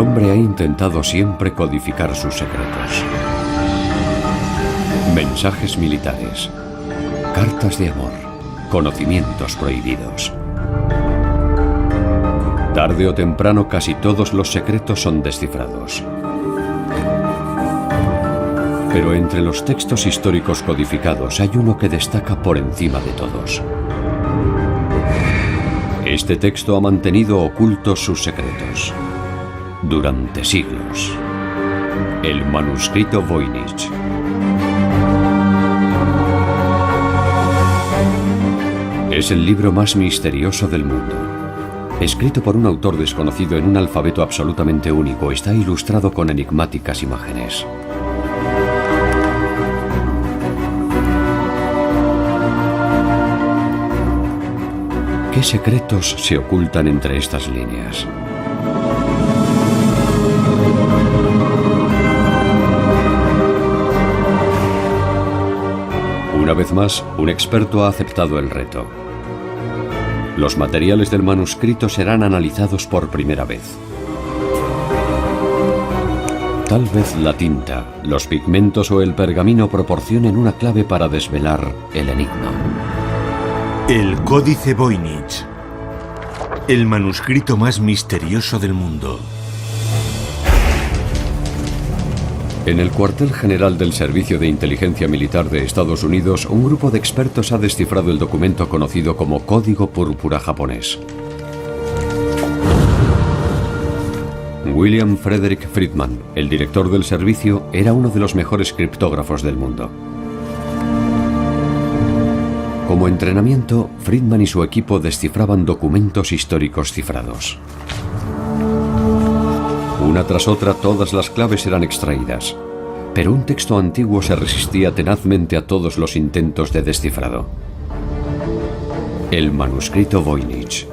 hombre ha intentado siempre codificar sus secretos. Mensajes militares, cartas de amor, conocimientos prohibidos. Tarde o temprano casi todos los secretos son descifrados. Pero entre los textos históricos codificados hay uno que destaca por encima de todos. Este texto ha mantenido ocultos sus secretos durante siglos. El manuscrito Voynich. Es el libro más misterioso del mundo. Escrito por un autor desconocido en un alfabeto absolutamente único, está ilustrado con enigmáticas imágenes. ¿Qué secretos se ocultan entre estas líneas? Una vez más, un experto ha aceptado el reto. Los materiales del manuscrito serán analizados por primera vez. Tal vez la tinta, los pigmentos o el pergamino proporcionen una clave para desvelar el enigma. El Códice Voynich, el manuscrito más misterioso del mundo. En el cuartel general del Servicio de Inteligencia Militar de Estados Unidos, un grupo de expertos ha descifrado el documento conocido como Código Púrpura japonés. William Frederick Friedman, el director del servicio, era uno de los mejores criptógrafos del mundo. Como entrenamiento, Friedman y su equipo descifraban documentos históricos cifrados. Una tras otra, todas las claves eran extraídas, pero un texto antiguo se resistía tenazmente a todos los intentos de descifrado. El manuscrito Voynich.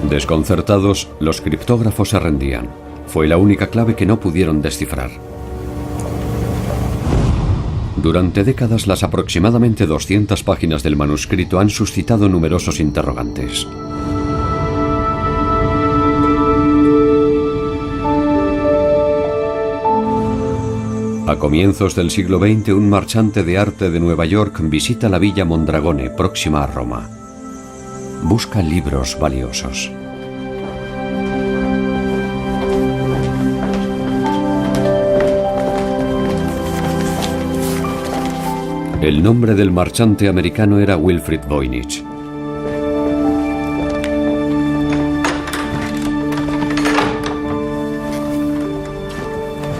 Desconcertados, los criptógrafos se rendían. Fue la única clave que no pudieron descifrar. Durante décadas, las aproximadamente 200 páginas del manuscrito han suscitado numerosos interrogantes. A comienzos del siglo XX, un marchante de arte de Nueva York visita la villa Mondragone, próxima a Roma. Busca libros valiosos. El nombre del marchante americano era Wilfrid Voynich.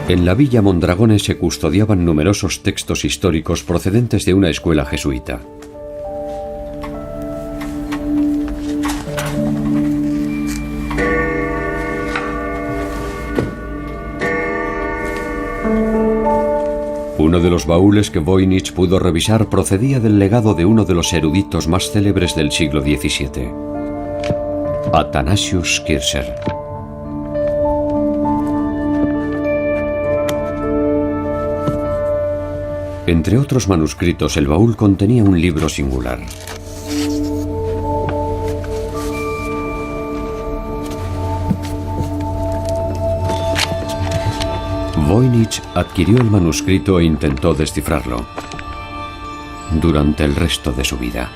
En la villa Mondragone se custodiaban numerosos textos históricos procedentes de una escuela jesuita. Uno de los baúles que Voynich pudo revisar procedía del legado de uno de los eruditos más célebres del siglo XVII, Athanasius Kircher. Entre otros manuscritos, el baúl contenía un libro singular. Voynich adquirió el manuscrito e intentó descifrarlo durante el resto de su vida.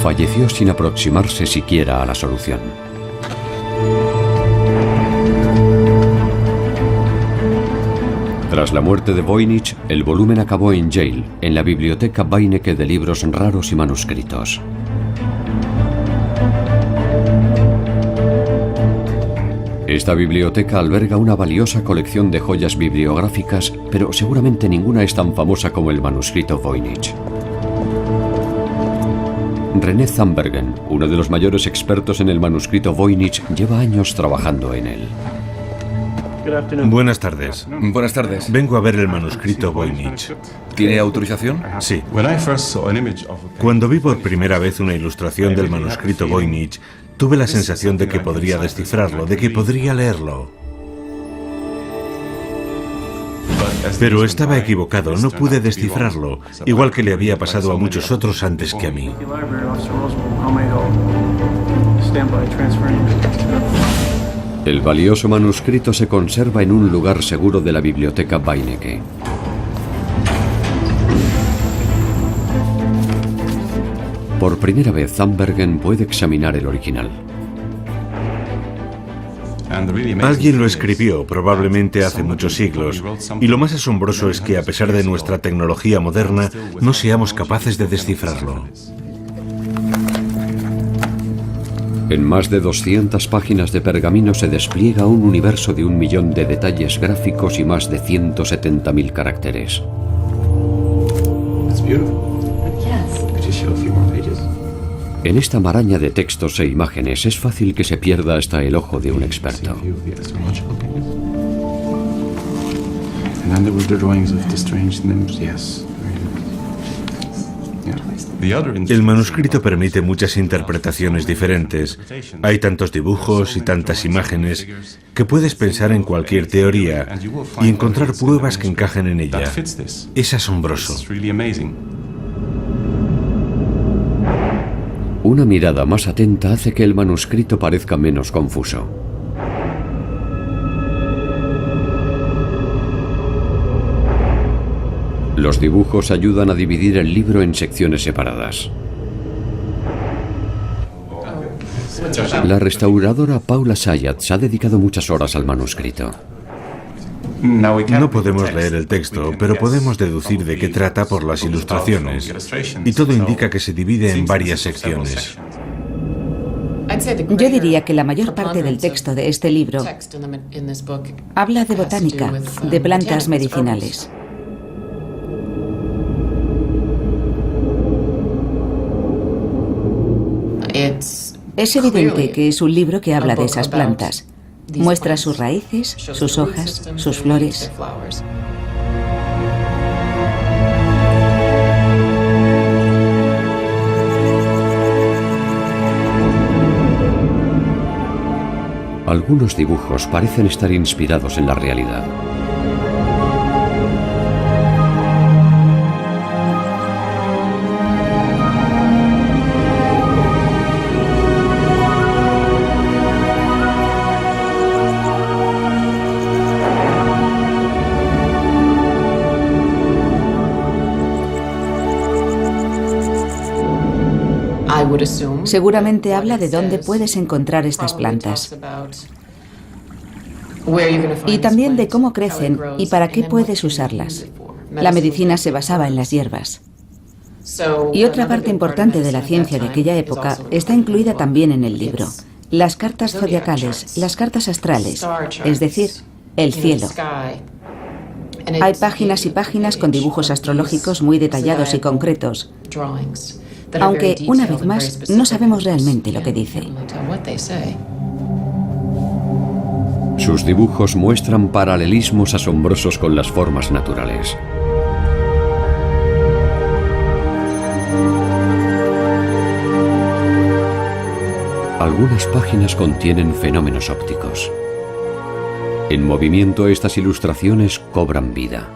Falleció sin aproximarse siquiera a la solución. Tras la muerte de Voynich, el volumen acabó en Yale, en la biblioteca Beinecke de libros raros y manuscritos. Esta biblioteca alberga una valiosa colección de joyas bibliográficas, pero seguramente ninguna es tan famosa como el manuscrito Voynich. René Zambergen, uno de los mayores expertos en el manuscrito Voynich, lleva años trabajando en él. Buenas tardes. Buenas tardes. Vengo a ver el manuscrito Voynich. ¿Tiene autorización? Sí. Cuando vi por primera vez una ilustración del manuscrito Voynich, tuve la sensación de que podría descifrarlo, de que podría leerlo. Pero estaba equivocado, no pude descifrarlo, igual que le había pasado a muchos otros antes que a mí. El valioso manuscrito se conserva en un lugar seguro de la biblioteca Beinecke. Por primera vez, Zandbergen puede examinar el original. Alguien lo escribió, probablemente hace muchos siglos, y lo más asombroso es que a pesar de nuestra tecnología moderna, no seamos capaces de descifrarlo. En más de 200 páginas de pergamino se despliega un universo de 1 millón de detalles gráficos y más de 170.000 caracteres. En esta maraña de textos e imágenes es fácil que se pierda hasta el ojo de un experto. El manuscrito permite muchas interpretaciones diferentes. Hay tantos dibujos y tantas imágenes que puedes pensar en cualquier teoría y encontrar pruebas que encajen en ella. Es asombroso. Una mirada más atenta hace que el manuscrito parezca menos confuso. Los dibujos ayudan a dividir el libro en secciones separadas. La restauradora Paula Zayats ha dedicado muchas horas al manuscrito. No podemos leer el texto, pero podemos deducir de qué trata por las ilustraciones. Y todo indica que se divide en varias secciones. Yo diría que la mayor parte del texto de este libro habla de botánica, de plantas medicinales. Es evidente que es un libro que habla de esas plantas. Muestra sus raíces, sus hojas, sus flores. Algunos dibujos parecen estar inspirados en la realidad. Seguramente habla de dónde puedes encontrar estas plantas. Y también de cómo crecen y para qué puedes usarlas. La medicina se basaba en las hierbas. Y otra parte importante de la ciencia de aquella época está incluida también en el libro. Las cartas zodiacales, las cartas astrales, es decir, el cielo. Hay páginas y páginas con dibujos astrológicos muy detallados y concretos, aunque, una vez más, no sabemos realmente lo que dice. Sus dibujos muestran paralelismos asombrosos con las formas naturales. Algunas páginas contienen fenómenos ópticos. En movimiento, estas ilustraciones cobran vida.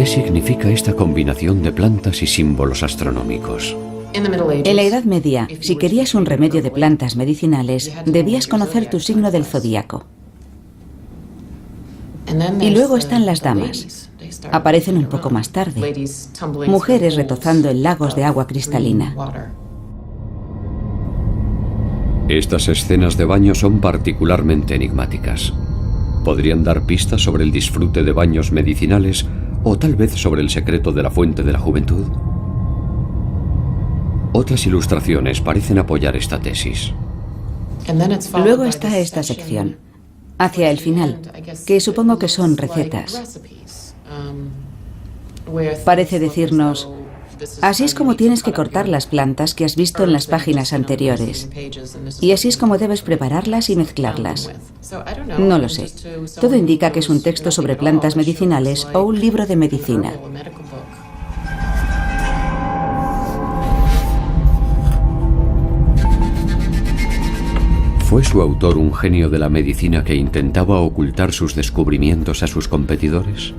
¿Qué significa esta combinación de plantas y símbolos astronómicos? En la Edad Media, si querías un remedio de plantas medicinales, debías conocer tu signo del zodíaco. Y luego están las damas. Aparecen un poco más tarde. Mujeres retozando en lagos de agua cristalina. Estas escenas de baño son particularmente enigmáticas. Podrían dar pistas sobre el disfrute de baños medicinales o tal vez sobre el secreto de la fuente de la juventud. Otras ilustraciones parecen apoyar esta tesis. Luego está esta sección, hacia el final, que supongo que son recetas. Parece decirnos, así es como tienes que cortar las plantas que has visto en las páginas anteriores. Y así es como debes prepararlas y mezclarlas. No lo sé. Todo indica que es un texto sobre plantas medicinales o un libro de medicina. ¿Fue su autor un genio de la medicina que intentaba ocultar sus descubrimientos a sus competidores?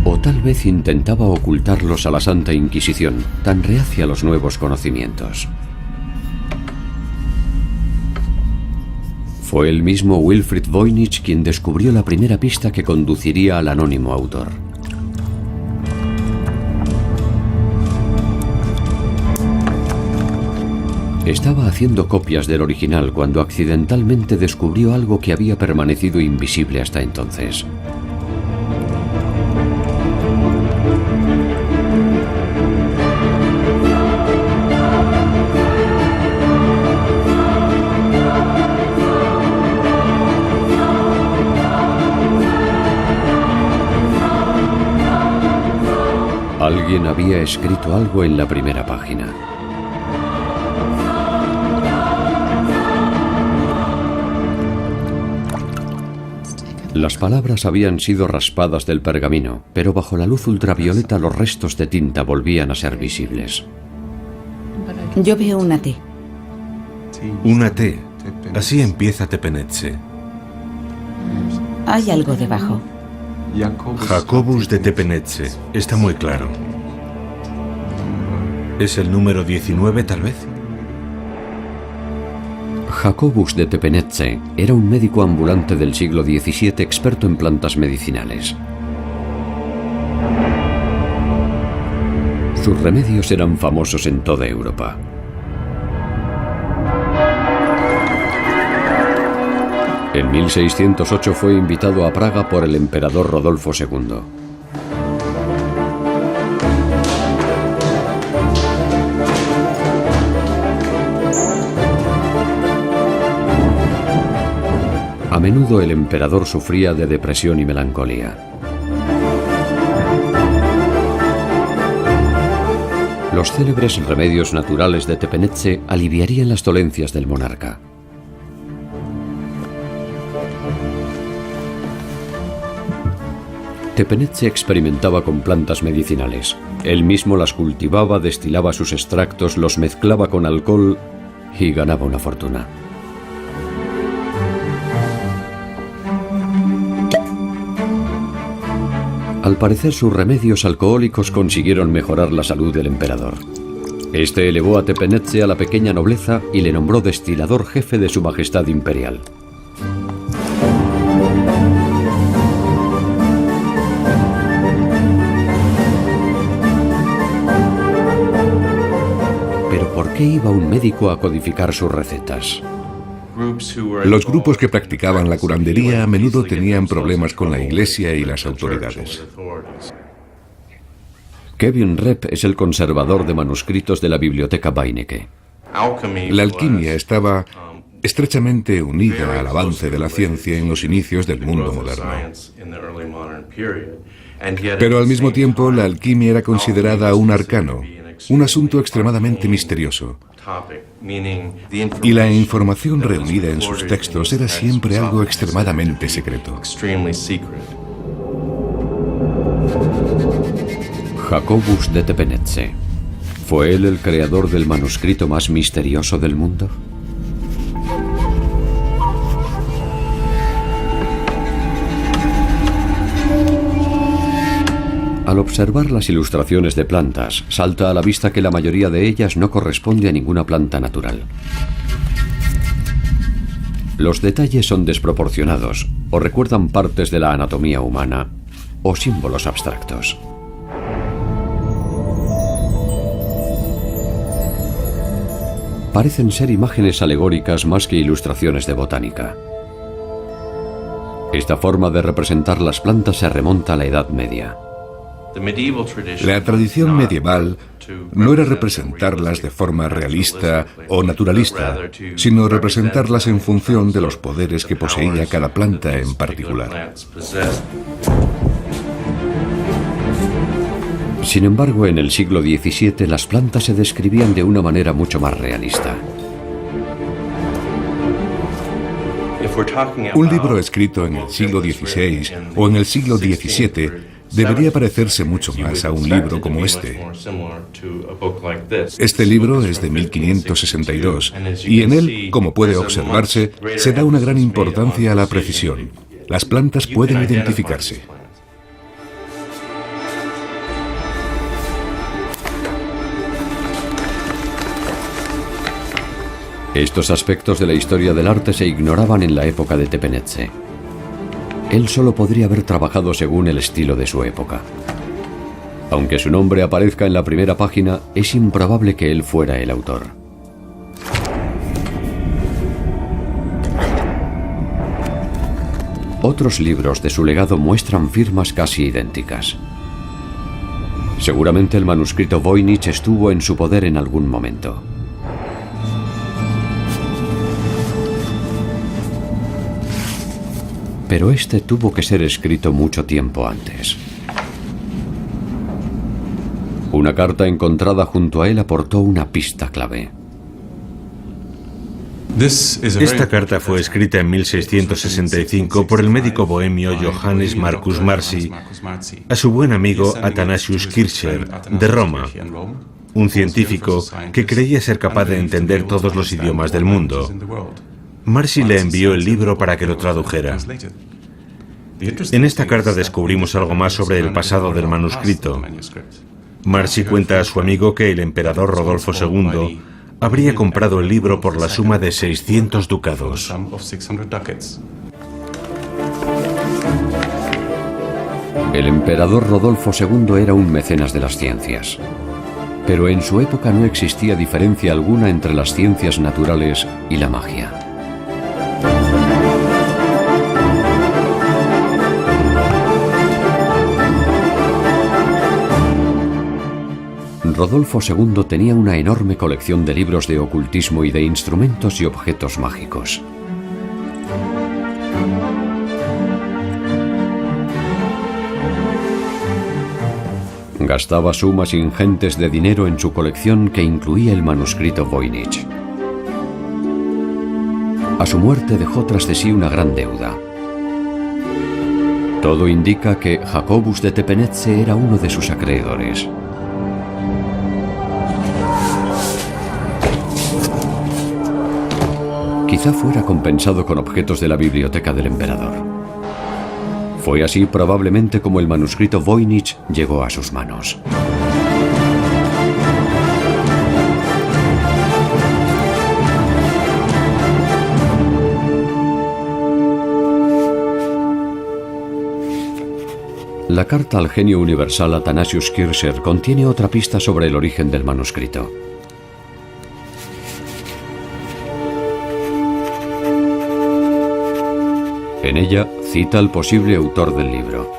O tal vez intentaba ocultarlos a la Santa Inquisición, tan reacia a los nuevos conocimientos. Fue el mismo Wilfrid Voynich quien descubrió la primera pista que conduciría al anónimo autor. Estaba haciendo copias del original cuando accidentalmente descubrió algo que había permanecido invisible hasta entonces. Alguien había escrito algo en la primera página. Las palabras habían sido raspadas del pergamino, pero bajo la luz ultravioleta los restos de tinta volvían a ser visibles. Yo veo una T. Una T. Así empieza Tepenetze. Hay algo debajo. Jacobus de Tepenetze. Está muy claro. ¿Es el número 19, tal vez? Jacobus de Tepenetze era un médico ambulante del siglo XVII experto en plantas medicinales. Sus remedios eran famosos en toda Europa. En 1608 fue invitado a Praga por el emperador Rodolfo II. A menudo el emperador sufría de depresión y melancolía. Los célebres remedios naturales de Tepenetze aliviarían las dolencias del monarca. Tepenetze experimentaba con plantas medicinales. Él mismo las cultivaba, destilaba sus extractos, los mezclaba con alcohol y ganaba una fortuna. Al parecer, sus remedios alcohólicos consiguieron mejorar la salud del emperador. Este elevó a Tepenetze a la pequeña nobleza y le nombró destilador jefe de su majestad imperial. Pero ¿por qué iba un médico a codificar sus recetas? Los grupos que practicaban la curandería a menudo tenían problemas con la Iglesia y las autoridades. Kevin Repp es el conservador de manuscritos de la Biblioteca Beinecke. La alquimia estaba estrechamente unida al avance de la ciencia en los inicios del mundo moderno. Pero al mismo tiempo, la alquimia era considerada un arcano, un asunto extremadamente misterioso. Y la información reunida en sus textos era siempre algo extremadamente secreto. Jacobus de Tepenetze. ¿Fue él el creador del manuscrito más misterioso del mundo? Al observar las ilustraciones de plantas, salta a la vista que la mayoría de ellas no corresponde a ninguna planta natural. Los detalles son desproporcionados, o recuerdan partes de la anatomía humana, o símbolos abstractos. Parecen ser imágenes alegóricas más que ilustraciones de botánica. Esta forma de representar las plantas se remonta a la Edad Media. La tradición medieval no era representarlas de forma realista o naturalista, sino representarlas en función de los poderes que poseía cada planta en particular. Sin embargo, en el siglo XVII las plantas se describían de una manera mucho más realista. Un libro escrito en el siglo XVI o en el siglo XVII debería parecerse mucho más a un libro como este. Este libro es de 1562 y en él, como puede observarse, se da una gran importancia a la precisión. Las plantas pueden identificarse. Estos aspectos de la historia del arte se ignoraban en la época de Tepenetxe. Él solo podría haber trabajado según el estilo de su época. Aunque su nombre aparezca en la primera página, es improbable que él fuera el autor. Otros libros de su legado muestran firmas casi idénticas. Seguramente el manuscrito Voynich estuvo en su poder en algún momento. Pero este tuvo que ser escrito mucho tiempo antes. Una carta encontrada junto a él aportó una pista clave. Esta carta fue escrita en 1665 por el médico bohemio Johannes Marcus Marci a su buen amigo Athanasius Kircher de Roma, un científico que creía ser capaz de entender todos los idiomas del mundo. Marci le envió el libro para que lo tradujera. En esta carta descubrimos algo más sobre el pasado del manuscrito. Marci cuenta a su amigo que el emperador Rodolfo II habría comprado el libro por la suma de 600 ducados. El emperador Rodolfo II era un mecenas de las ciencias. Pero en su época no existía diferencia alguna entre las ciencias naturales y la magia. Rodolfo II tenía una enorme colección de libros de ocultismo y de instrumentos y objetos mágicos. Gastaba sumas ingentes de dinero en su colección que incluía el manuscrito Voynich. A su muerte dejó tras de sí una gran deuda. Todo indica que Jacobus de Tepenetxe era uno de sus acreedores. Quizá fuera compensado con objetos de la biblioteca del emperador. Fue así probablemente como el manuscrito Voynich llegó a sus manos. La carta al genio universal Athanasius Kircher contiene otra pista sobre el origen del manuscrito. En ella cita al posible autor del libro,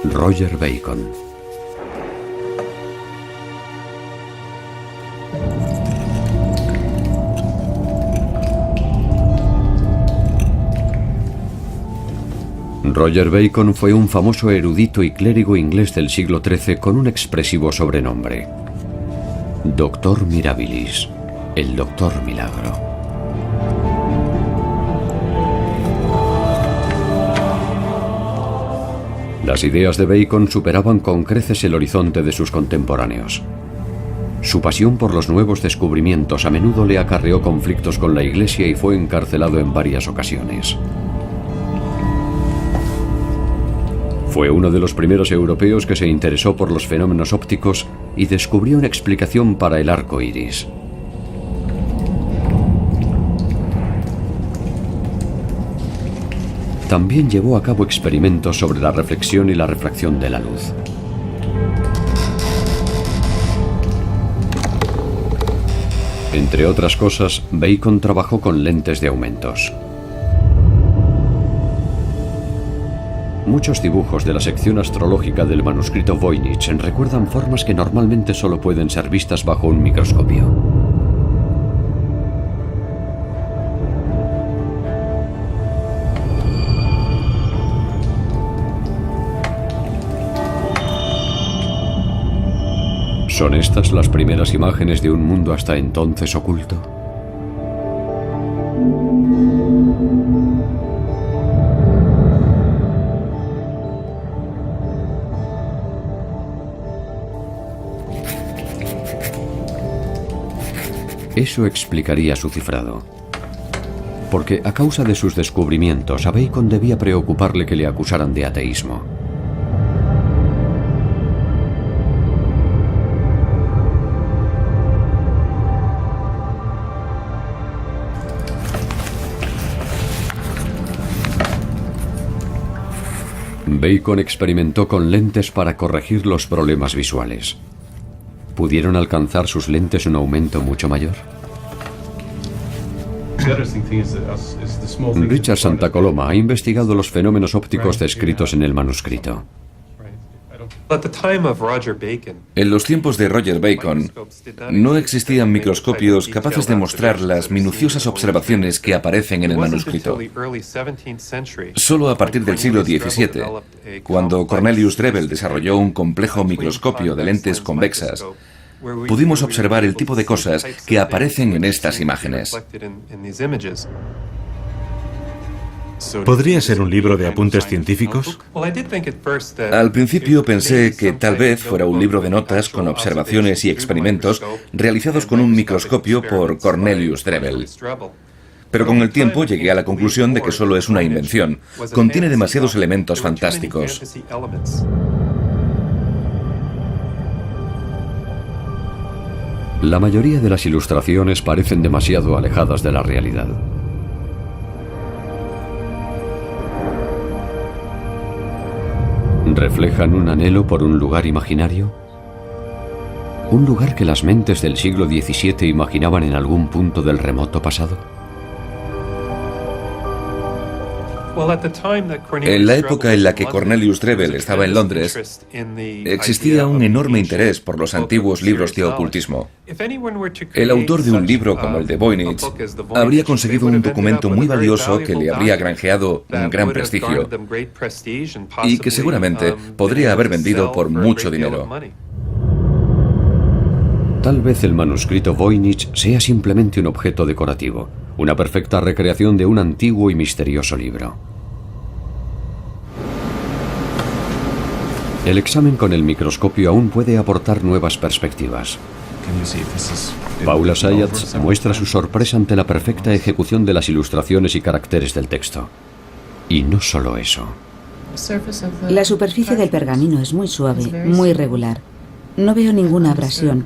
Roger Bacon. Roger Bacon fue un famoso erudito y clérigo inglés del siglo XIII con un expresivo sobrenombre: Doctor Mirabilis, el Doctor Milagro. Las ideas de Bacon superaban con creces el horizonte de sus contemporáneos. Su pasión por los nuevos descubrimientos a menudo le acarreó conflictos con la Iglesia y fue encarcelado en varias ocasiones. Fue uno de los primeros europeos que se interesó por los fenómenos ópticos y descubrió una explicación para el arco iris. También llevó a cabo experimentos sobre la reflexión y la refracción de la luz. Entre otras cosas, Bacon trabajó con lentes de aumentos. Muchos dibujos de la sección astrológica del manuscrito Voynich recuerdan formas que normalmente solo pueden ser vistas bajo un microscopio. ¿Son estas las primeras imágenes de un mundo hasta entonces oculto? Eso explicaría su cifrado. Porque a causa de sus descubrimientos, a Bacon debía preocuparle que le acusaran de ateísmo. Bacon experimentó con lentes para corregir los problemas visuales. ¿Pudieron alcanzar sus lentes un aumento mucho mayor? Richard Santa Coloma ha investigado los fenómenos ópticos descritos en el manuscrito. En los tiempos de Roger Bacon, no existían microscopios capaces de mostrar las minuciosas observaciones que aparecen en el manuscrito. Solo a partir del siglo XVII, cuando Cornelius Drebbel desarrolló un complejo microscopio de lentes convexas, pudimos observar el tipo de cosas que aparecen en estas imágenes. ¿Podría ser un libro de apuntes científicos? Al principio pensé que tal vez fuera un libro de notas con observaciones y experimentos realizados con un microscopio por Cornelius Drebbel. Pero con el tiempo llegué a la conclusión de que solo es una invención. Contiene demasiados elementos fantásticos. La mayoría de las ilustraciones parecen demasiado alejadas de la realidad. ¿Reflejan un anhelo por un lugar imaginario? ¿Un lugar que las mentes del siglo XVII imaginaban en algún punto del remoto pasado? En la época en la que Cornelius Drebbel estaba en Londres, existía un enorme interés por los antiguos libros de ocultismo. El autor de un libro como el de Voynich habría conseguido un documento muy valioso que le habría granjeado un gran prestigio y que seguramente podría haber vendido por mucho dinero. Tal vez el manuscrito Voynich sea simplemente un objeto decorativo, una perfecta recreación de un antiguo y misterioso libro. El examen con el microscopio aún puede aportar nuevas perspectivas. Paula Zayats muestra su sorpresa ante la perfecta ejecución de las ilustraciones y caracteres del texto. Y no solo eso. La superficie del pergamino es muy suave, muy regular. No veo ninguna abrasión.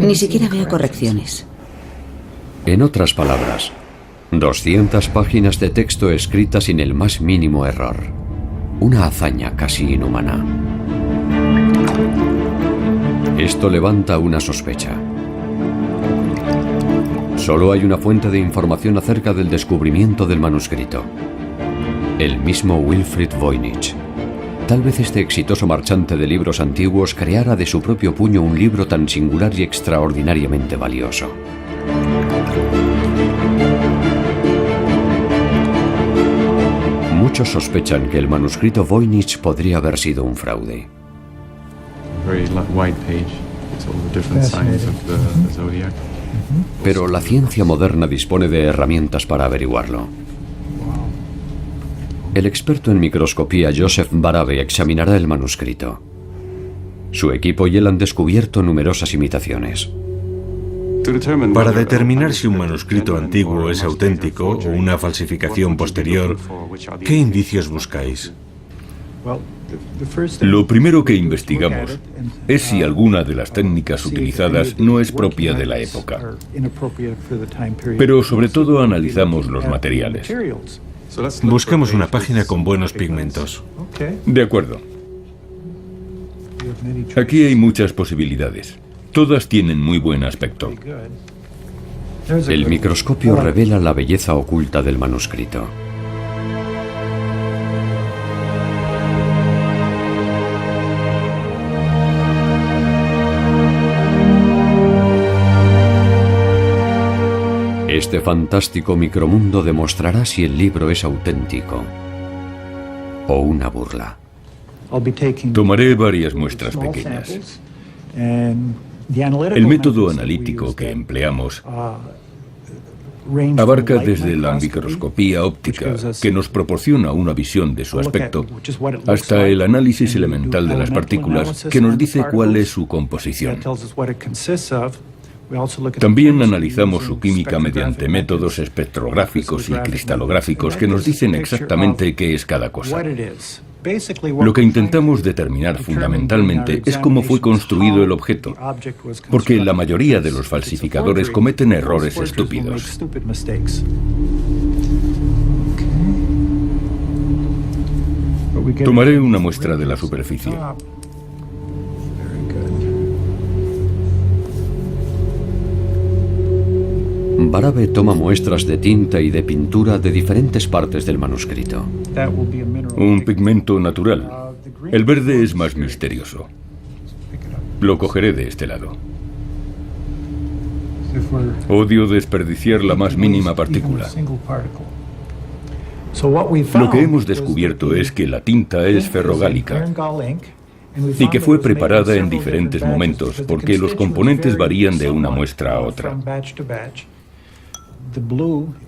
Ni siquiera veo correcciones. En otras palabras, 200 páginas de texto escritas sin el más mínimo error. Una hazaña casi inhumana. Esto levanta una sospecha. Solo hay una fuente de información acerca del descubrimiento del manuscrito. El mismo Wilfrid Voynich. Tal vez este exitoso marchante de libros antiguos creara de su propio puño un libro tan singular y extraordinariamente valioso. Muchos sospechan que el manuscrito Voynich podría haber sido un fraude. Pero la ciencia moderna dispone de herramientas para averiguarlo. El experto en microscopía Joseph Barabe examinará el manuscrito. Su equipo y él han descubierto numerosas imitaciones. Para determinar si un manuscrito antiguo es auténtico o una falsificación posterior, ¿qué indicios buscáis? Lo primero que investigamos es si alguna de las técnicas utilizadas no es propia de la época. Pero sobre todo analizamos los materiales. Buscamos una página con buenos pigmentos. De acuerdo. Aquí hay muchas posibilidades. Todas tienen muy buen aspecto. El microscopio revela la belleza oculta del manuscrito. Este fantástico micromundo demostrará si el libro es auténtico o una burla. Tomaré varias muestras pequeñas. El método analítico que empleamos Abarca desde la microscopía óptica, que nos proporciona una visión de su aspecto, hasta el análisis elemental de las partículas, que nos dice cuál es su composición. También analizamos su química mediante métodos espectrográficos y cristalográficos que nos dicen exactamente qué es cada cosa. Lo que intentamos determinar fundamentalmente es cómo fue construido el objeto, porque la mayoría de los falsificadores cometen errores estúpidos. Tomaré una muestra de la superficie. Barabe toma muestras de tinta y de pintura de diferentes partes del manuscrito. Un pigmento natural. El verde es más misterioso. Lo cogeré de este lado. Odio desperdiciar la más mínima partícula. Lo que hemos descubierto es que la tinta es ferrogálica y que fue preparada en diferentes momentos porque los componentes varían de una muestra a otra.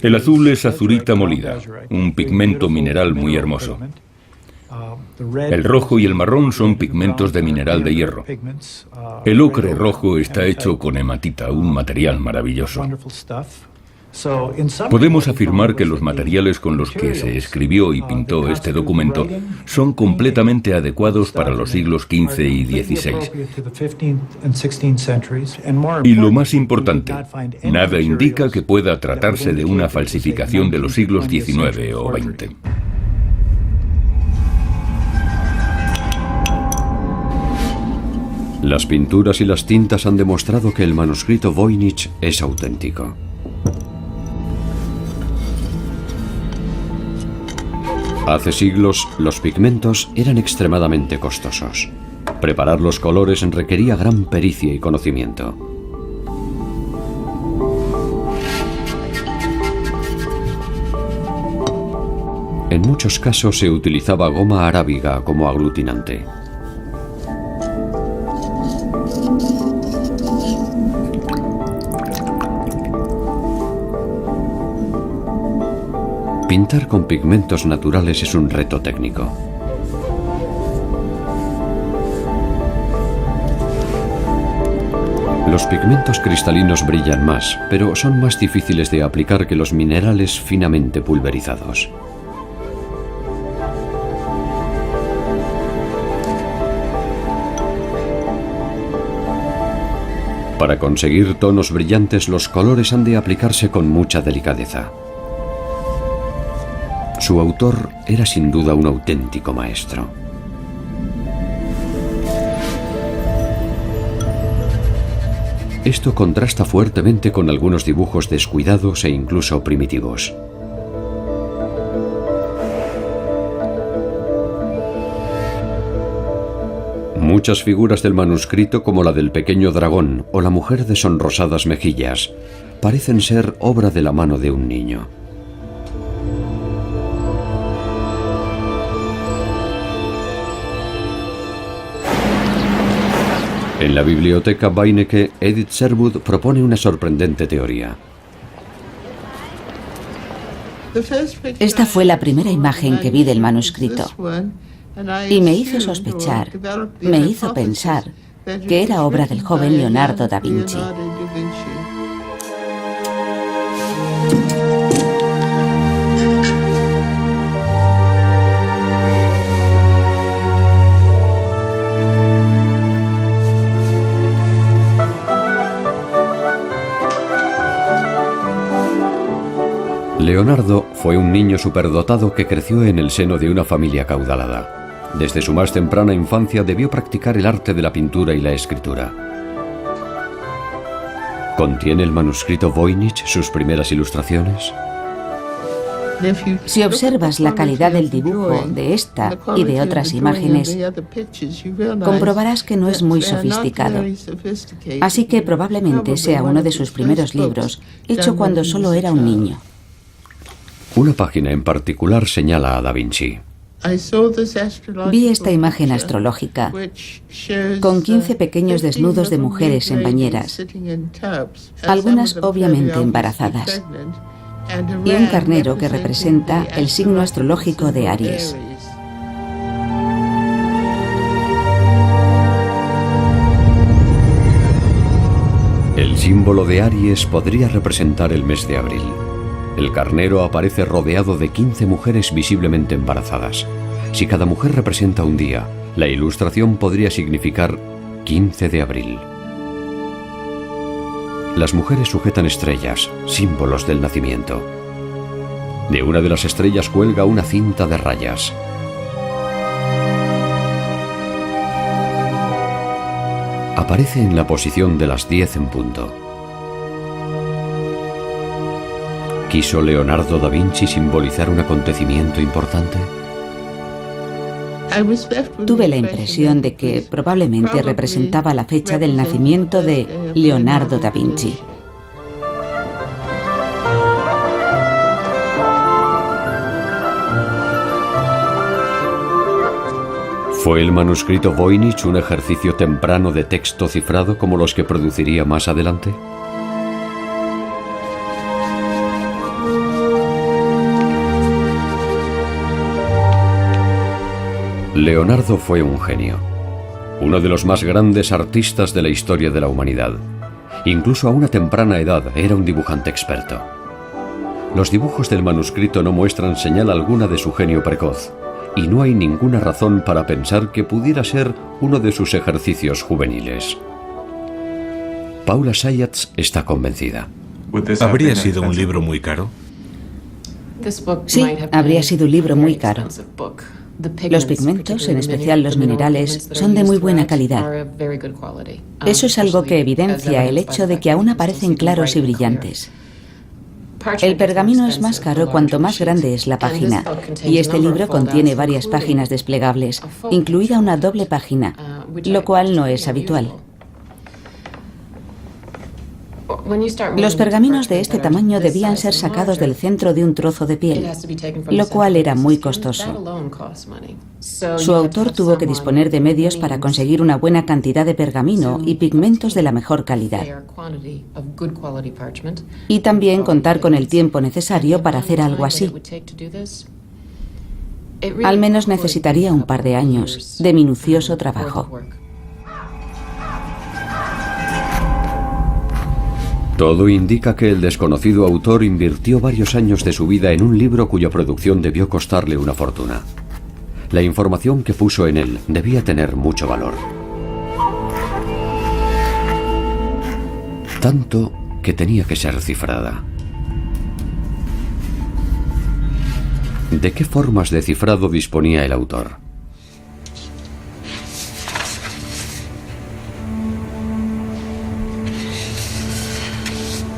El azul es azurita molida, un pigmento mineral muy hermoso. El rojo y el marrón son pigmentos de mineral de hierro. El ocre rojo está hecho con hematita, un material maravilloso. Podemos afirmar que los materiales con los que se escribió y pintó este documento son completamente adecuados para los siglos XV y XVI. Y lo más importante, nada indica que pueda tratarse de una falsificación de los siglos XIX o XX. Las pinturas y las tintas han demostrado que el manuscrito Voynich es auténtico. Hace siglos, los pigmentos eran extremadamente costosos. Preparar los colores requería gran pericia y conocimiento. En muchos casos se utilizaba goma arábiga como aglutinante. Pintar con pigmentos naturales es un reto técnico. Los pigmentos cristalinos brillan más, pero son más difíciles de aplicar que los minerales finamente pulverizados. Para conseguir tonos brillantes, los colores han de aplicarse con mucha delicadeza. Su autor era sin duda un auténtico maestro. Esto contrasta fuertemente con algunos dibujos descuidados e incluso primitivos. Muchas figuras del manuscrito, como la del pequeño dragón o la mujer de sonrosadas mejillas, parecen ser obra de la mano de un niño. En la biblioteca Beinecke, Edith Sherwood propone una sorprendente teoría. Esta fue la primera imagen que vi del manuscrito y me hizo sospechar, me hizo pensar que era obra del joven Leonardo da Vinci. Leonardo fue un niño superdotado que creció en el seno de una familia acaudalada. Desde su más temprana infancia debió practicar el arte de la pintura y la escritura. ¿Contiene el manuscrito Voynich sus primeras ilustraciones? Si observas la calidad del dibujo de esta y de otras imágenes, comprobarás que no es muy sofisticado. Así que probablemente sea uno de sus primeros libros, hecho cuando solo era un niño. Una página en particular señala a Da Vinci. Vi esta imagen astrológica con 15 pequeños desnudos de mujeres en bañeras, algunas obviamente embarazadas, y un carnero que representa el signo astrológico de Aries. El símbolo de Aries podría representar el mes de abril. El carnero aparece rodeado de 15 mujeres visiblemente embarazadas. Si cada mujer representa un día, la ilustración podría significar 15 de abril. Las mujeres sujetan estrellas, símbolos del nacimiento. De una de las estrellas cuelga una cinta de rayas. Aparece en la posición de las 10 en punto. ¿Quiso Leonardo da Vinci simbolizar un acontecimiento importante? Tuve la impresión de que probablemente representaba la fecha del nacimiento de Leonardo da Vinci. ¿Fue el manuscrito Voynich un ejercicio temprano de texto cifrado como los que produciría más adelante? Leonardo fue un genio, uno de los más grandes artistas de la historia de la humanidad. Incluso a una temprana edad era un dibujante experto. Los dibujos del manuscrito no muestran señal alguna de su genio precoz, y no hay ninguna razón para pensar que pudiera ser uno de sus ejercicios juveniles. Paula Zayats está convencida. ¿Habría sido un libro muy caro? Sí, habría sido un libro muy caro. Los pigmentos, en especial los minerales, son de muy buena calidad. Eso es algo que evidencia el hecho de que aún aparecen claros y brillantes. El pergamino es más caro cuanto más grande es la página, y este libro contiene varias páginas desplegables, incluida una doble página, lo cual no es habitual. Los pergaminos de este tamaño debían ser sacados del centro de un trozo de piel, lo cual era muy costoso. Su autor tuvo que disponer de medios para conseguir una buena cantidad de pergamino y pigmentos de la mejor calidad. Y también contar con el tiempo necesario para hacer algo así. Al menos necesitaría un par de años de minucioso trabajo. Todo indica que el desconocido autor invirtió varios años de su vida en un libro cuya producción debió costarle una fortuna. La información que puso en él debía tener mucho valor. Tanto que tenía que ser cifrada. ¿De qué formas de cifrado disponía el autor?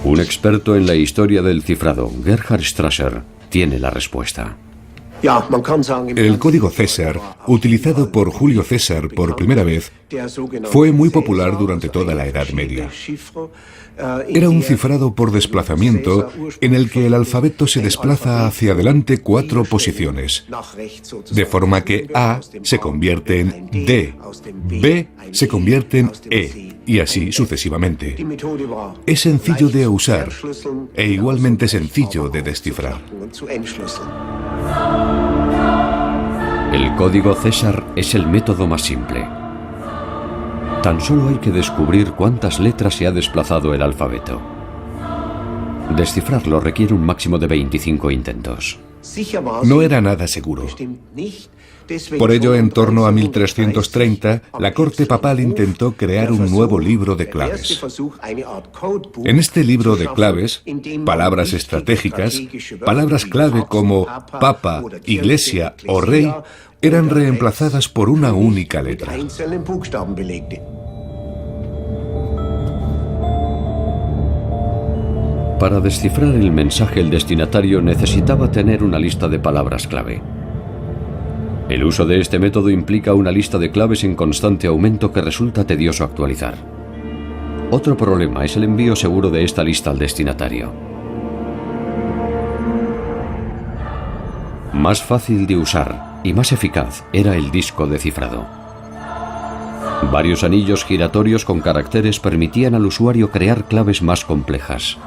Un experto en la historia del cifrado, Gerhard Strasser, tiene la respuesta. El código César, utilizado por Julio César por primera vez, fue muy popular durante toda la Edad Media. Era un cifrado por desplazamiento en el que el alfabeto se desplaza hacia adelante 4 posiciones, de forma que A se convierte en D, B se convierte en E, y así sucesivamente. Es sencillo de usar e igualmente sencillo de descifrar. El código César es el método más simple. Tan solo hay que descubrir cuántas letras se ha desplazado el alfabeto. Descifrarlo requiere un máximo de 25 intentos. No era nada seguro. Por ello, en torno a 1330, la corte papal intentó crear un nuevo libro de claves. En este libro de claves, palabras estratégicas, palabras clave como papa, iglesia o rey, eran reemplazadas por una única letra. Para descifrar el mensaje, el destinatario necesitaba tener una lista de palabras clave. El uso de este método implica una lista de claves en constante aumento que resulta tedioso actualizar. Otro problema es el envío seguro de esta lista al destinatario. Más fácil de usar, y más eficaz era el disco de cifrado. Varios anillos giratorios con caracteres permitían al usuario crear claves más complejas.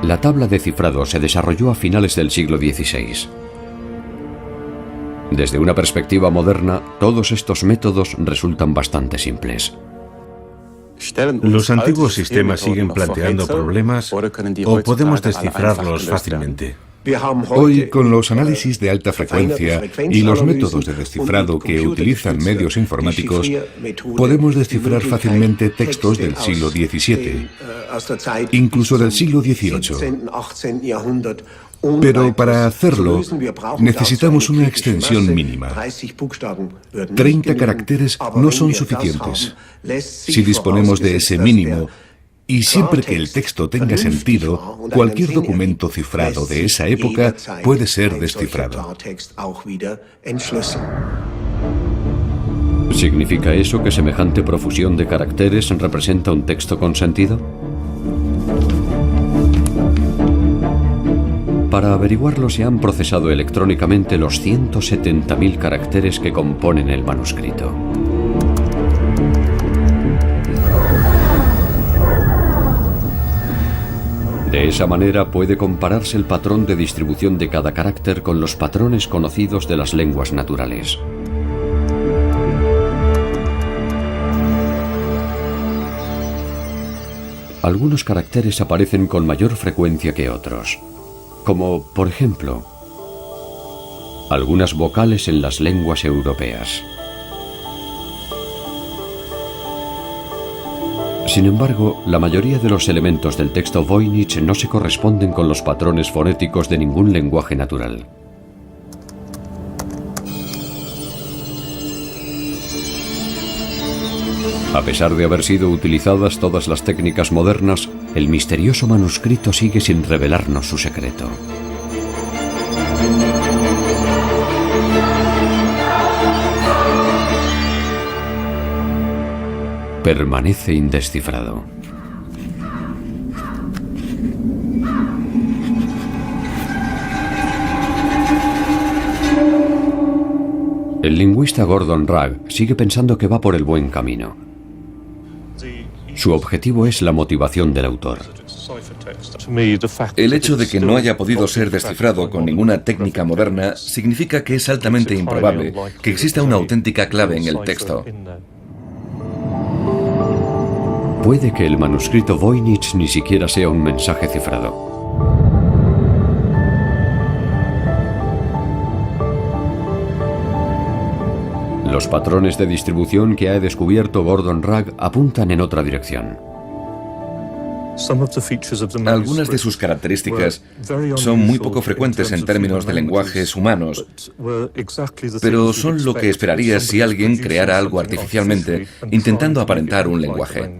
La tabla de cifrado se desarrolló a finales del siglo XVI. Desde una perspectiva moderna, todos estos métodos resultan bastante simples. ¿Los antiguos sistemas siguen planteando problemas o podemos descifrarlos fácilmente? Hoy, con los análisis de alta frecuencia y los métodos de descifrado que utilizan medios informáticos, podemos descifrar fácilmente textos del siglo XVII, incluso del siglo XVIII. Pero para hacerlo, necesitamos una extensión mínima. 30 caracteres no son suficientes. Si disponemos de ese mínimo, y siempre que el texto tenga sentido, cualquier documento cifrado de esa época puede ser descifrado. ¿Significa eso que semejante profusión de caracteres representa un texto con sentido? Para averiguarlo se han procesado electrónicamente los 170.000 caracteres que componen el manuscrito. De esa manera puede compararse el patrón de distribución de cada carácter con los patrones conocidos de las lenguas naturales. Algunos caracteres aparecen con mayor frecuencia que otros, como, por ejemplo, algunas vocales en las lenguas europeas. Sin embargo, la mayoría de los elementos del texto Voynich no se corresponden con los patrones fonéticos de ningún lenguaje natural. A pesar de haber sido utilizadas todas las técnicas modernas, el misterioso manuscrito sigue sin revelarnos su secreto. Permanece indescifrado. El lingüista Gordon Ragg sigue pensando que va por el buen camino. Su objetivo es la motivación del autor. El hecho de que no haya podido ser descifrado con ninguna técnica moderna significa que es altamente improbable que exista una auténtica clave en el texto. Puede que el manuscrito Voynich ni siquiera sea un mensaje cifrado. Los patrones de distribución que ha descubierto Gordon Ragg apuntan en otra dirección. Algunas de sus características son muy poco frecuentes en términos de lenguajes humanos, pero son lo que esperarías si alguien creara algo artificialmente intentando aparentar un lenguaje.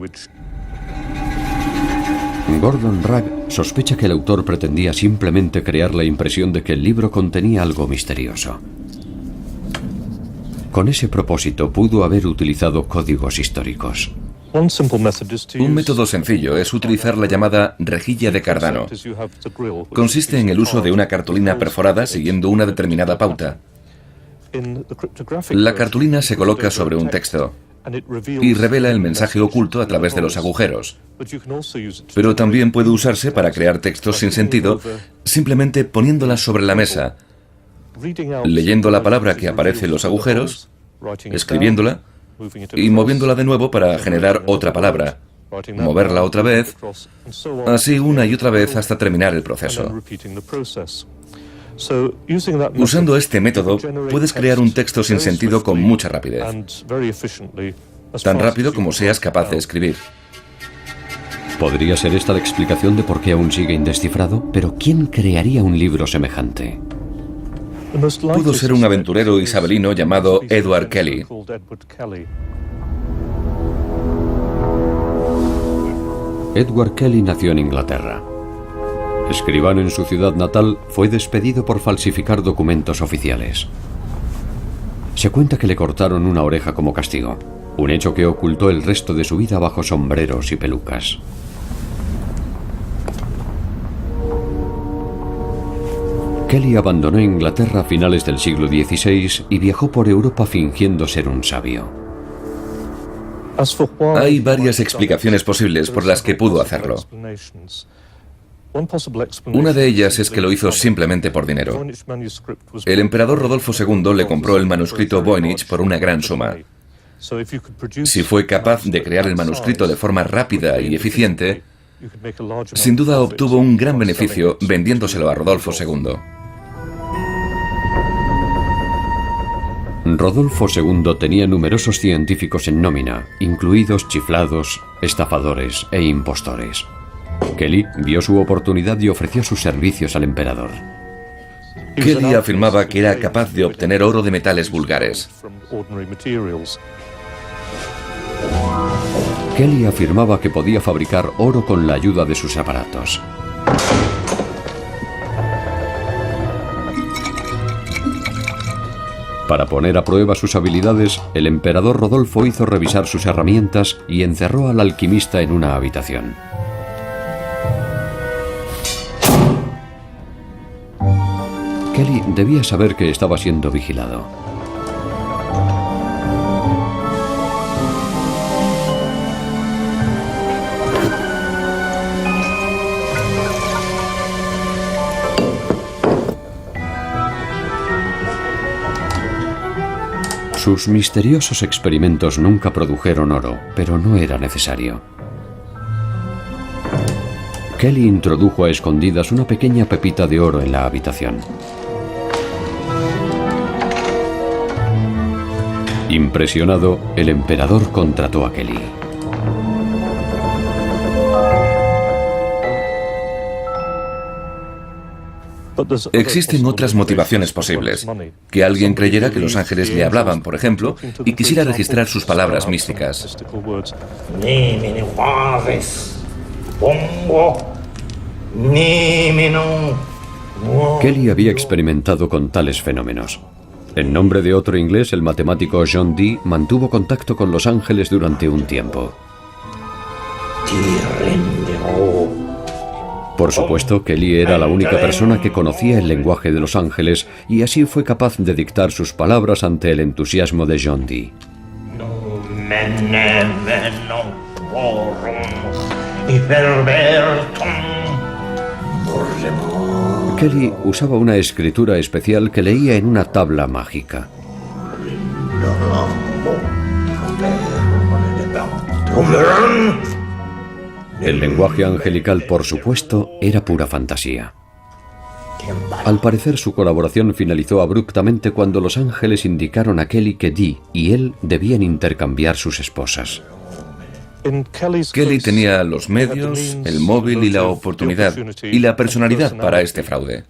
Gordon Ragg sospecha que el autor pretendía simplemente crear la impresión de que el libro contenía algo misterioso. Con ese propósito pudo haber utilizado códigos históricos. Un método sencillo es utilizar la llamada rejilla de Cardano. Consiste en el uso de una cartulina perforada siguiendo una determinada pauta. La cartulina se coloca sobre un texto y revela el mensaje oculto a través de los agujeros. Pero también puede usarse para crear textos sin sentido, simplemente poniéndolas sobre la mesa, leyendo la palabra que aparece en los agujeros, escribiéndola y moviéndola de nuevo para generar otra palabra, moverla otra vez, así una y otra vez hasta terminar el proceso. Usando este método, puedes crear un texto sin sentido con mucha rapidez, tan rápido como seas capaz de escribir. ¿Podría ser esta la explicación de por qué aún sigue indescifrado? Pero ¿quién crearía un libro semejante? Pudo ser un aventurero isabelino llamado Edward Kelly. Edward Kelly nació en Inglaterra. Escribano en su ciudad natal, fue despedido por falsificar documentos oficiales. Se cuenta que le cortaron una oreja como castigo, un hecho que ocultó el resto de su vida bajo sombreros y pelucas. Kelly abandonó Inglaterra a finales del siglo XVI y viajó por Europa fingiendo ser un sabio. Hay varias explicaciones posibles por las que pudo hacerlo. Una de ellas es que lo hizo simplemente por dinero. El emperador Rodolfo II le compró el manuscrito Voynich por una gran suma. Si fue capaz de crear el manuscrito de forma rápida y eficiente, sin duda obtuvo un gran beneficio vendiéndoselo a Rodolfo II. Rodolfo II tenía numerosos científicos en nómina, incluidos chiflados, estafadores e impostores. Kelly vio su oportunidad y ofreció sus servicios al emperador. Kelly afirmaba que era capaz de obtener oro de metales vulgares. Kelly afirmaba que podía fabricar oro con la ayuda de sus aparatos. Para poner a prueba sus habilidades, el emperador Rodolfo hizo revisar sus herramientas y encerró al alquimista en una habitación. Kelly debía saber que estaba siendo vigilado. Sus misteriosos experimentos nunca produjeron oro, pero no era necesario. Kelly introdujo a escondidas una pequeña pepita de oro en la habitación. Impresionado, el emperador contrató a Kelly. Existen otras motivaciones posibles. Que alguien creyera que los ángeles le hablaban, por ejemplo, y quisiera registrar sus palabras místicas. Kelly había experimentado con tales fenómenos. En nombre de otro inglés, el matemático John Dee mantuvo contacto con los ángeles durante un tiempo. Por supuesto, Kelly era la única persona que conocía el lenguaje de los ángeles y así fue capaz de dictar sus palabras ante el entusiasmo de John Dee. Kelly usaba una escritura especial que leía en una tabla mágica. El lenguaje angelical, por supuesto, era pura fantasía. Al parecer, su colaboración finalizó abruptamente cuando los ángeles indicaron a Kelly que Dee y él debían intercambiar sus esposas. Kelly tenía los medios, el móvil y la oportunidad y la personalidad para este fraude.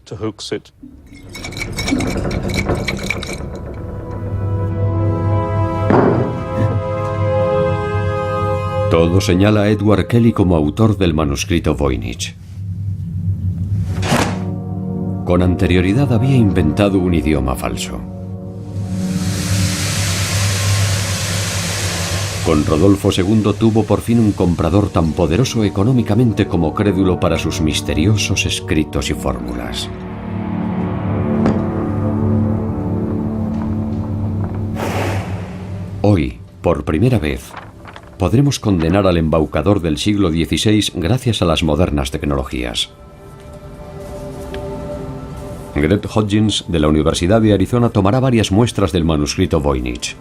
Todo señala a Edward Kelly como autor del manuscrito Voynich. Con anterioridad había inventado un idioma falso. Con Rodolfo II tuvo por fin un comprador tan poderoso económicamente como crédulo para sus misteriosos escritos y fórmulas. Hoy, por primera vez, podremos condenar al embaucador del siglo XVI gracias a las modernas tecnologías. Greg Hodgins, de la Universidad de Arizona, tomará varias muestras del manuscrito Voynich.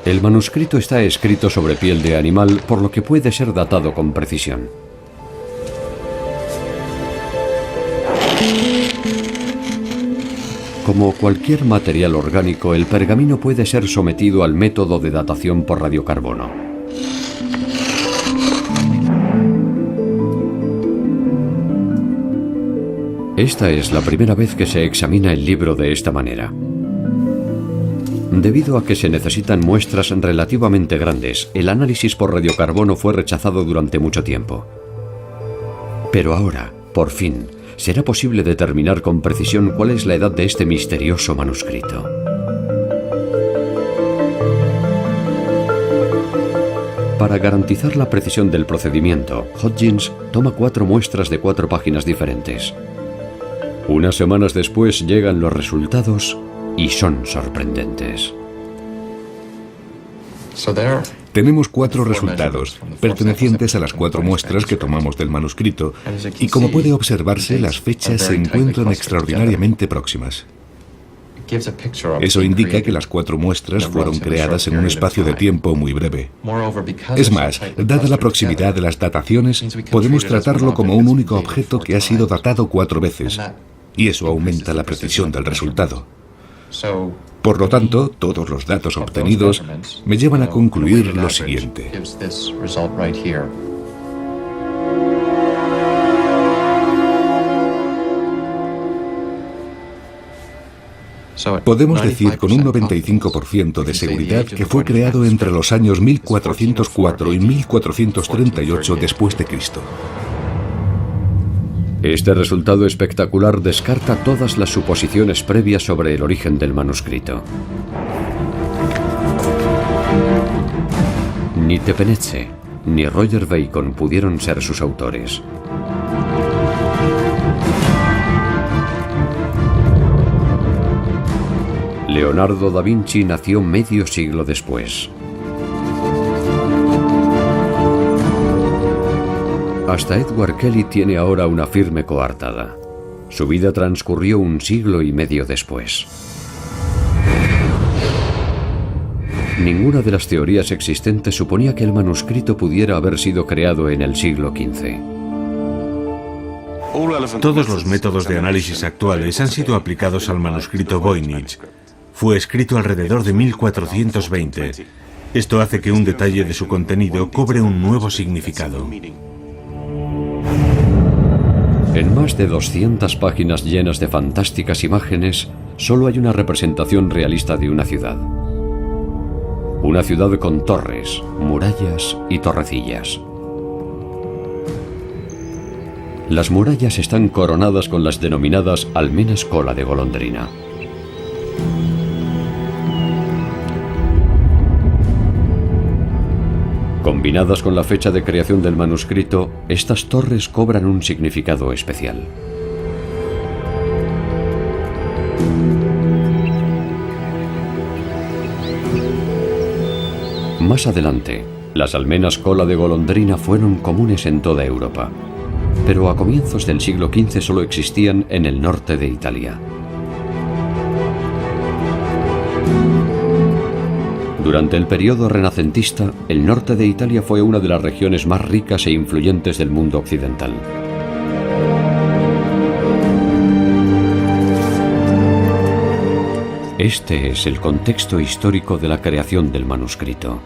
El manuscrito está escrito sobre piel de animal, por lo que puede ser datado con precisión. Como cualquier material orgánico, el pergamino puede ser sometido al método de datación por radiocarbono. Esta es la primera vez que se examina el libro de esta manera. Debido a que se necesitan muestras relativamente grandes, el análisis por radiocarbono fue rechazado durante mucho tiempo. Pero ahora, por fin, será posible determinar con precisión cuál es la edad de este misterioso manuscrito. Para garantizar la precisión del procedimiento, Hodgins toma 4 muestras de 4 páginas diferentes. Unas semanas después llegan los resultados y son sorprendentes. Tenemos 4 resultados, pertenecientes a las 4 muestras que tomamos del manuscrito, y como puede observarse, las fechas se encuentran extraordinariamente próximas. Eso indica que las 4 muestras fueron creadas en un espacio de tiempo muy breve. Es más, dada la proximidad de las dataciones, podemos tratarlo como un único objeto que ha sido datado 4 veces, y eso aumenta la precisión del resultado. Por lo tanto, todos los datos obtenidos me llevan a concluir lo siguiente. Podemos decir con un 95% de seguridad que fue creado entre los años 1404 y 1438 después de Cristo. Este resultado espectacular descarta todas las suposiciones previas sobre el origen del manuscrito. Ni Tepenetxe ni Roger Bacon pudieron ser sus autores. Leonardo da Vinci nació medio siglo después. Hasta Edward Kelly tiene ahora una firme coartada. Su vida transcurrió 1 siglo y medio después. Ninguna de las teorías existentes suponía que el manuscrito pudiera haber sido creado en el siglo XV. Todos los métodos de análisis actuales han sido aplicados al manuscrito Voynich. Fue escrito alrededor de 1420. Esto hace que un detalle de su contenido cobre un nuevo significado. En más de 200 páginas llenas de fantásticas imágenes, solo hay una representación realista de una ciudad. Una ciudad con torres, murallas y torrecillas. Las murallas están coronadas con las denominadas almenas cola de golondrina. Combinadas con la fecha de creación del manuscrito, estas torres cobran un significado especial. Más adelante, las almenas cola de golondrina fueron comunes en toda Europa, pero a comienzos del siglo XV solo existían en el norte de Italia. Durante el periodo renacentista, el norte de Italia fue una de las regiones más ricas e influyentes del mundo occidental. Este es el contexto histórico de la creación del manuscrito.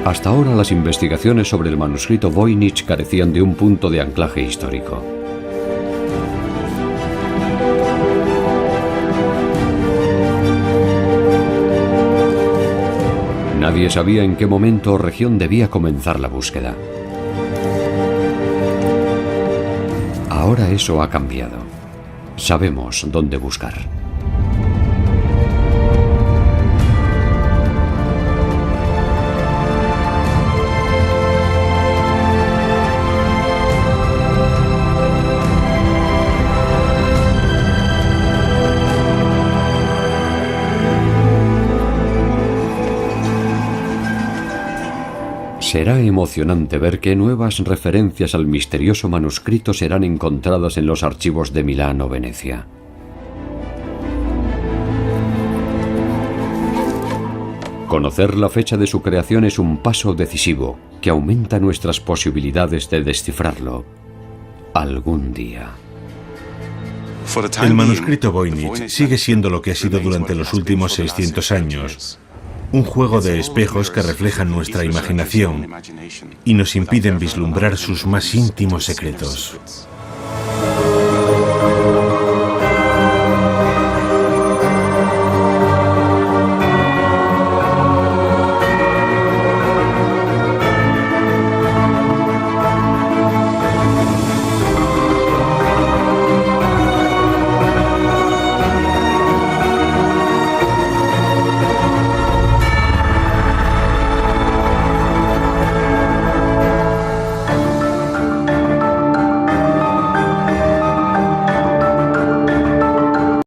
Hasta ahora las investigaciones sobre el manuscrito Voynich carecían de un punto de anclaje histórico. Nadie sabía en qué momento o región debía comenzar la búsqueda. Ahora eso ha cambiado. Sabemos dónde buscar. Será emocionante ver qué nuevas referencias al misterioso manuscrito serán encontradas en los archivos de Milán o Venecia. Conocer la fecha de su creación es un paso decisivo que aumenta nuestras posibilidades de descifrarlo algún día. El manuscrito Voynich sigue siendo lo que ha sido durante los últimos 600 años. Un juego de espejos que reflejan nuestra imaginación y nos impiden vislumbrar sus más íntimos secretos.